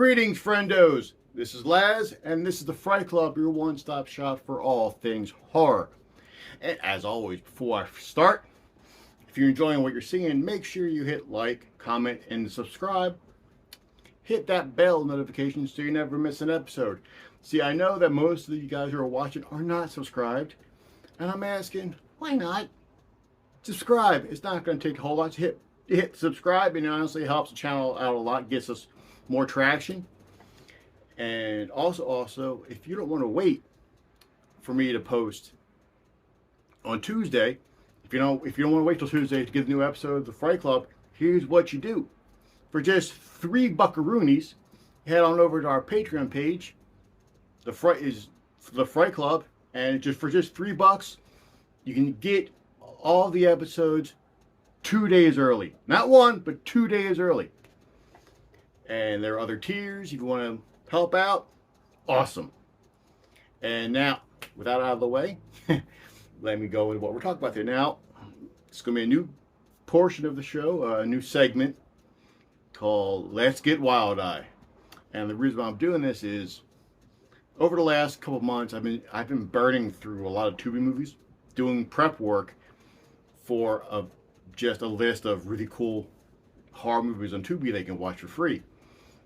Greetings, friendos. This is Laz, and this is the Fright Club, your one-stop shop for all things horror. And as always, before I start, if you're enjoying what you're seeing, make sure you hit like, comment, and subscribe. Hit that bell notification so you never miss an episode. See, I know that most of you guys who are watching are not subscribed, and I'm asking, why not? Subscribe. It's not going to take a whole lot to hit subscribe, and it honestly helps the channel out a lot, gets us more traction. And also, if you don't want to wait for me to post on Tuesday, if you don't want to wait till Tuesday to get the new episode of the Fright Club, here's what you do. For just $3 buckaroonies, head on over to our Patreon page. The Fright Club, and for just $3, you can get all the episodes 2 days early. Not one, but 2 days early. And there are other tiers if you want to help out. Awesome. And now, with that out of the way, let me go into what we're talking about here. Now, it's going to be a new portion of the show, a new segment called Let's Get WildEye. And the reason why I'm doing this is, over the last couple of months, I've been burning through a lot of Tubi movies, doing prep work for just a list of really cool horror movies on Tubi they can watch for free.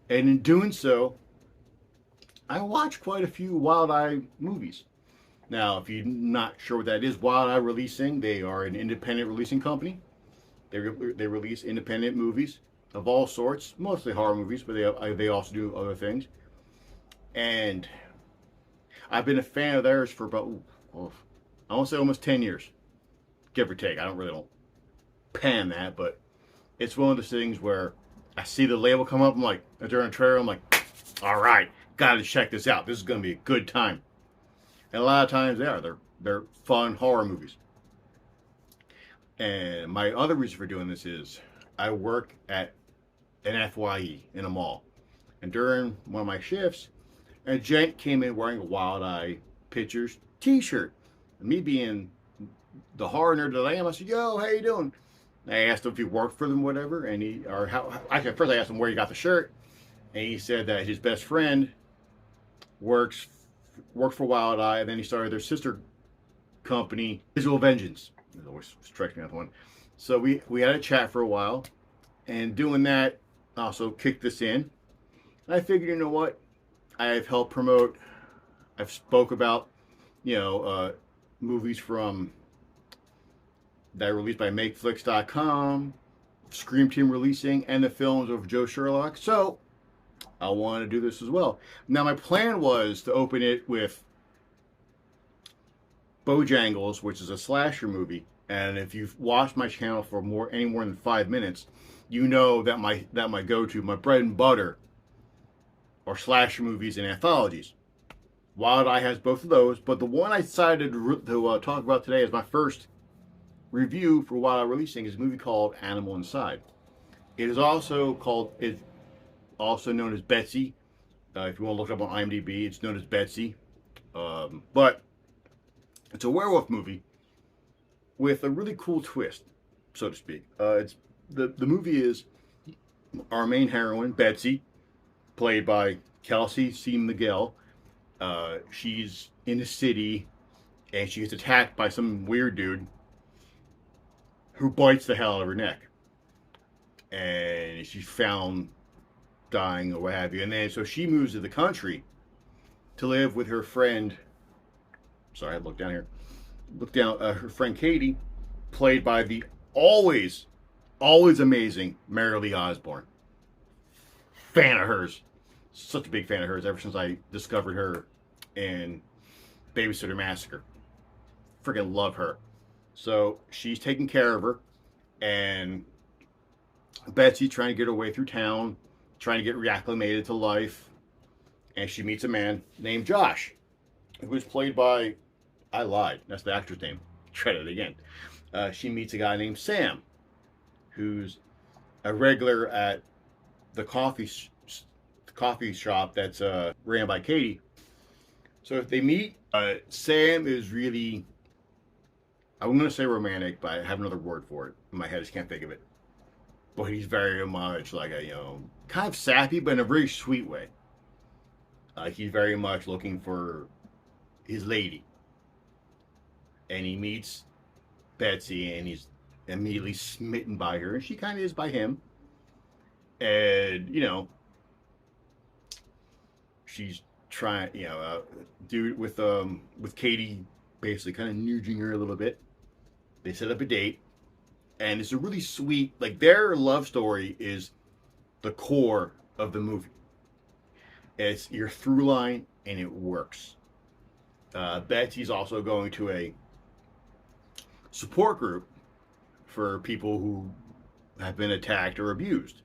And in doing so, I watched quite a few WildEye movies. Now, if you're not sure what that is, WildEye Releasing, they are an independent releasing company. They release independent movies of all sorts, mostly horror movies, but they also do other things. And I've been a fan of theirs for about, I won't say almost 10 years, give or take. I don't pan that, but it's one of those things where I see the label come up, I'm like, during a trailer, I'm like, all right, gotta check this out. This is gonna be a good time. And a lot of times they're fun horror movies. And my other reason for doing this is I work at an FYE in a mall. And during one of my shifts, a gent came in wearing a WildEye Pictures t-shirt. And me being the horror nerd that I am, I said, yo, how you doing? And I asked him if he worked for them, whatever, and first I asked him where he got the shirt, and he said that his best friend worked for WildEye, and then he started their sister company, Visual Vengeance. It always strikes me as one. So we had a chat for a while, and doing that also kicked this in. And I figured, you know what? I've helped promote, I've spoke about, movies that are released by MakeFlix.com, Scream Team Releasing, and the films of Joe Sherlock. So I want to do this as well. Now, my plan was to open it with Bojangles, which is a slasher movie. And if you've watched my channel for any more than 5 minutes, you know that my go-to, my bread and butter, are slasher movies and anthologies. WildEye has both of those, but the one I decided to talk about today as my first review for WildEye Releasing is a movie called Animal Inside. It is also known as Betsy. If you want to look it up on IMDb, it's known as Betsy. But it's a werewolf movie with a really cool twist, so to speak. The movie is our main heroine, Betsy, played by Kelsey C. Miguel. She's in the city, and she gets attacked by some weird dude who bites the hell out of her neck. And she's found dying or what have you. And then so she moves to the country to live with her friend. Sorry, I looked down here. Her friend Katie, played by the always amazing Mary Lee Osborne. Fan of hers. Such a big fan of hers ever since I discovered her in Babysitter Massacre. Freaking love her. So she's taking care of her, and Betsy trying to get her way through town, trying to get reacclimated to life, and she meets a man named Josh, who was played by, I lied, that's the actor's name, try it again. She meets a guy named Sam, who's a regular at the coffee shop that's ran by Katie. So if they meet, Sam is really, I'm going to say romantic, but I have another word for it in my head. I just can't think of it. But he's very much like a, kind of sappy, but in a very sweet way. He's very much looking for his lady, and he meets Betsy, and he's immediately smitten by her, and she kind of is by him. And she's trying, dude with Katie basically kind of nudging her a little bit. They set up a date, and it's a really sweet, like, their love story is the core of the movie. It's your through line, and it works. Betsy's also going to a support group for people who have been attacked or abused.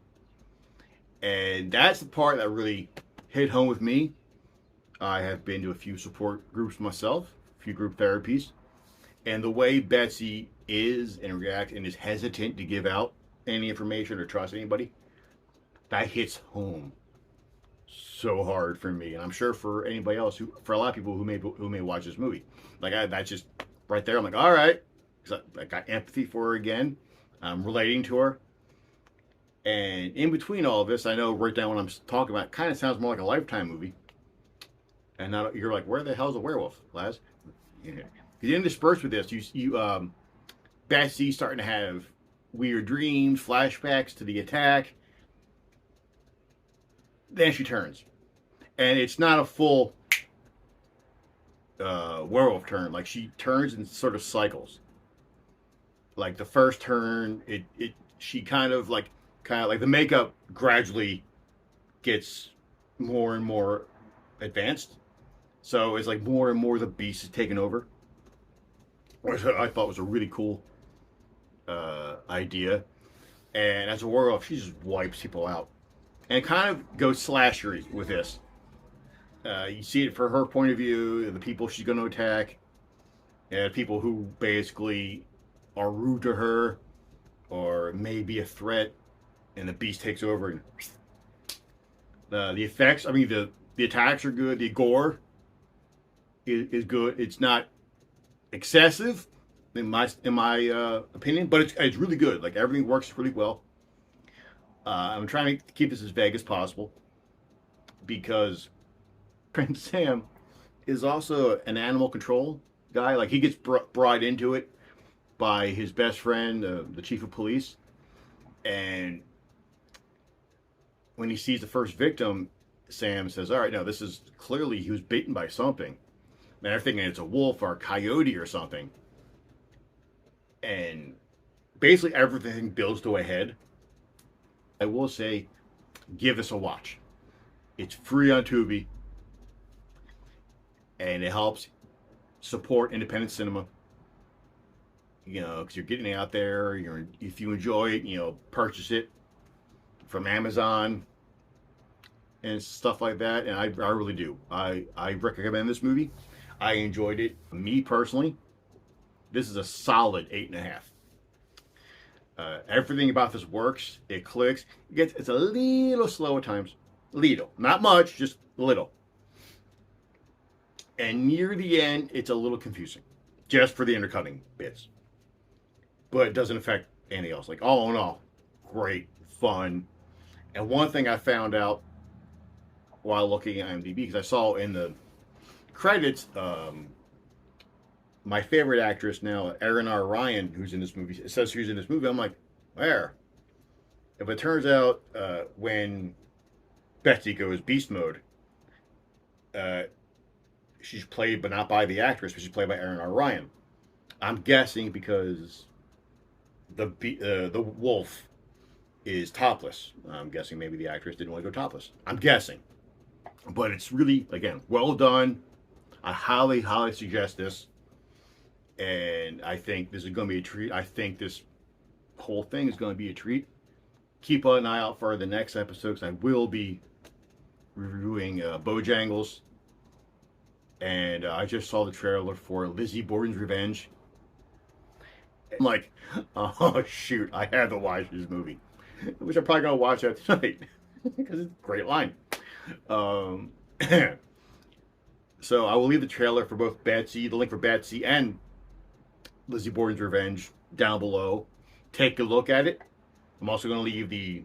And that's the part that really hit home with me. I have been to a few support groups myself, a few group therapies, and the way Betsy is and reacts and is hesitant to give out any information or trust anybody, that hits home so hard for me, and I'm sure for anybody else, for a lot of people who may watch this movie. Like, that's just right there. I'm like, all right, because I got empathy for her again. I'm relating to her, and in between all of this, I know right now what I'm talking about kind of sounds more like a Lifetime movie. And now you're like, where the hell's a werewolf, Laz? Yeah. You interspersed with this, Betsy's starting to have weird dreams, flashbacks to the attack. Then she turns, and it's not a full werewolf turn. Like, she turns in sort of cycles. Like, the first turn, she kind of like the makeup gradually gets more and more advanced. So it's like more and more the beast is taking over, which I thought was a really cool idea. And as a werewolf, she just wipes people out. And kind of goes slashery with this. You see it from her point of view, the people she's going to attack, and people who basically are rude to her or may be a threat, and the beast takes over. And the effects, I mean, the attacks are good. The gore is good. It's not excessive in my opinion, but it's really good. Like, everything works really well. I'm trying to keep this as vague as possible because Prince Sam is also an animal control guy. Like, he gets brought into it by his best friend, the chief of police. And when he sees the first victim, Sam says, all right, no, this is clearly he was bitten by something. And they're thinking it's a wolf or a coyote or something. And basically everything builds to a head. I will say, give this a watch. It's free on Tubi, and it helps support independent cinema. Because you're getting it out there. If you enjoy it, purchase it from Amazon and stuff like that. And I really do. I recommend this movie. I enjoyed it. Me personally, this is a solid 8.5. Everything about this works. It clicks. It's a little slow at times. Little. Not much, just little. And near the end, it's a little confusing. Just for the intercutting bits. But it doesn't affect anything else. Like, all in all, great, fun. And one thing I found out while looking at IMDb, because I saw in the credits, my favorite actress now, Erin R. Ryan, who's in this movie, it says she's in this movie. I'm like, where? If it turns out when Betsy goes beast mode, she's played, but not by the actress, but she's played by Erin R. Ryan. I'm guessing because the wolf is topless. I'm guessing maybe the actress didn't want to go topless. I'm guessing. But it's really, again, well done. I highly, highly suggest this. And I think this is going to be a treat. I think this whole thing is going to be a treat. Keep an eye out for the next episode, because I will be reviewing Bojangles. And I just saw the trailer for Lizzie Borden's Revenge. I'm like, oh shoot, I have to watch this movie. Which I'm probably going to watch that tonight. Because it's a great line. So I will leave the trailer for both Betsy, the link for Betsy and Lizzie Borden's Revenge down below. Take a look at it. I'm also going to leave the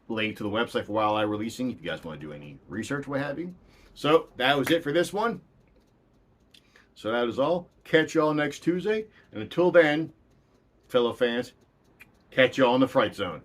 link to the website for WildEye Releasing if you guys want to do any research, what have you. So that was it for this one. So that is all. Catch y'all next Tuesday. And until then, fellow fans, catch y'all in the Fright Zone.